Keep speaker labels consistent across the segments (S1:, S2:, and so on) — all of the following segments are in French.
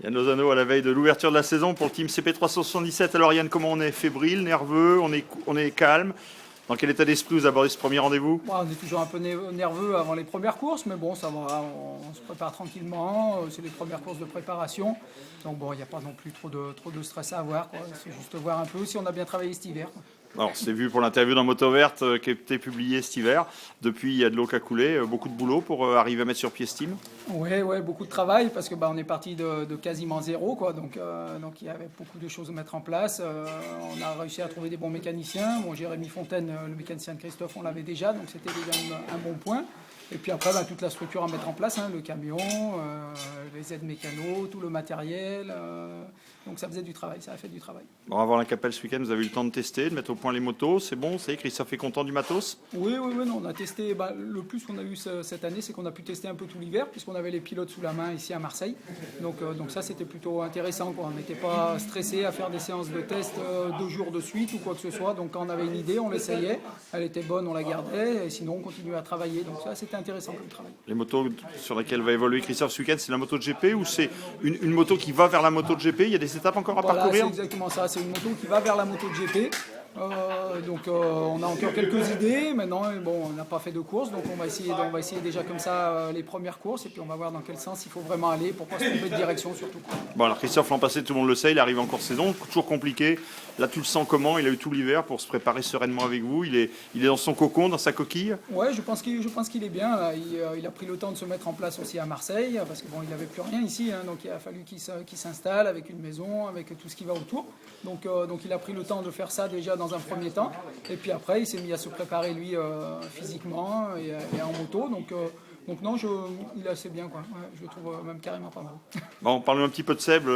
S1: Yann Lozano à la veille de l'ouverture de la saison pour le team CP377. Alors Yann, comment on est? Fébrile, nerveux, on est calme? Dans quel état d'esprit vous abordez ce premier rendez-vous?
S2: On est toujours un peu nerveux avant les premières courses, mais bon, ça va, on se prépare tranquillement. C'est les premières courses de préparation. Donc bon, il n'y a pas non plus trop de stress à avoir. C'est juste voir un peu si on a bien travaillé cet hiver.
S1: Alors c'est vu pour l'interview dans Moto Verte qui a été publiée cet hiver. Depuis, il y a de l'eau qui a coulé, beaucoup de boulot pour arriver à mettre sur pied ce team.
S2: Ouais, beaucoup de travail parce que on est parti de quasiment zéro, quoi. Donc il y avait beaucoup de choses à mettre en place. On a réussi à trouver des bons mécaniciens. Bon, Jérémy Fontaine, le mécanicien de Christophe, on l'avait déjà, donc c'était déjà un bon point. Et puis après, toute la structure à mettre en place, le camion, les aides mécanos, tout le matériel. Donc ça faisait du travail, ça a fait du travail.
S1: Bon, avant la Capelle ce week-end, vous avez eu le temps de tester, de mettre au point les motos. C'est bon, ça y est, Christophe est content du matos?
S2: Oui, non, on a testé. Le plus qu'on a eu cette année, c'est qu'on a pu tester un peu tout l'hiver, puisqu'on avait les pilotes sous la main ici à Marseille. Donc ça, c'était plutôt intéressant, quoi. On n'était pas stressé à faire des séances de test 2 jours de suite ou quoi que ce soit. Donc quand on avait une idée, on l'essayait. Elle était bonne, on la gardait. Et sinon, on continuait à travailler. Donc ça, c'était intéressant comme travail.
S1: Les motos sur lesquelles va évoluer Christophe ce week-end, c'est la moto de GP ou c'est une moto qui va vers la moto de GP? Il y a des étapes encore à parcourir?
S2: C'est exactement ça. C'est une moto qui va vers la moto de GP. On a encore quelques idées. Maintenant, on n'a pas fait de course, donc on va essayer déjà comme ça les premières courses, et puis on va voir dans quel sens il faut vraiment aller pour pas se tromper de direction surtout.
S1: Bon, alors Christophe, l'an passé, tout le monde le sait, il arrive en course saison, toujours compliqué. Là, tu le sens comment? Il a eu tout l'hiver pour se préparer sereinement avec vous. Il est dans son cocon, dans sa coquille?
S2: Ouais, je pense qu'il est bien. Là. Il a pris le temps de se mettre en place aussi à Marseille, parce que il n'avait plus rien ici, donc il a fallu qu'il s'installe avec une maison, avec tout ce qui va autour. Donc il a pris le temps de faire ça déjà dans un premier temps, et puis après il s'est mis à se préparer lui physiquement et en moto. Donc non, il est assez bien, quoi. Ouais, je le trouve même carrément pas mal.
S1: Bon, parlons un petit peu de Seb,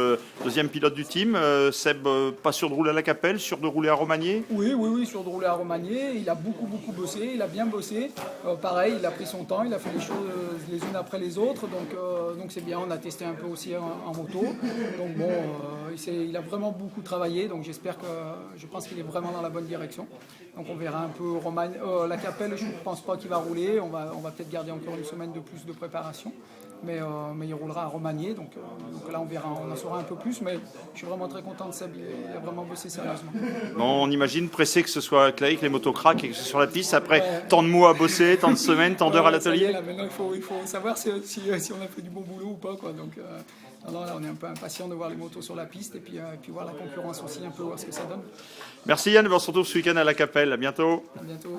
S1: deuxième pilote du team. Seb, pas sûr de rouler à la Capelle, sûr de rouler à Romagné?
S2: Oui, sûr de rouler à Romagné. Il a beaucoup bossé, il a bien bossé. Pareil, il a pris son temps, il a fait les choses les unes après les autres. Donc c'est bien, on a testé un peu aussi en moto. Donc bon, il a vraiment beaucoup travaillé. Donc je pense qu'il est vraiment dans la bonne direction. Donc on verra un peu la Capelle, je ne pense pas qu'il va rouler. On va peut-être garder encore une semaine de plus de préparation. Mais il roulera à Romagné, donc là on verra, on en saura un peu plus, mais je suis vraiment très content de Seb, il a vraiment bossé sérieusement.
S1: Bon, on imagine pressé que ce soit clair, que les motos craquent et que ce soit sur la piste, après tant de mois à bosser, tant de semaines, tant d'heures à l'atelier.
S2: Maintenant il faut savoir si on a fait du bon boulot ou pas, quoi. Donc là on est un peu impatient de voir les motos sur la piste et puis voir la concurrence aussi, un peu voir ce que ça donne.
S1: Merci Yann, on se retrouve ce week-end à la Capelle, à bientôt.
S2: À bientôt.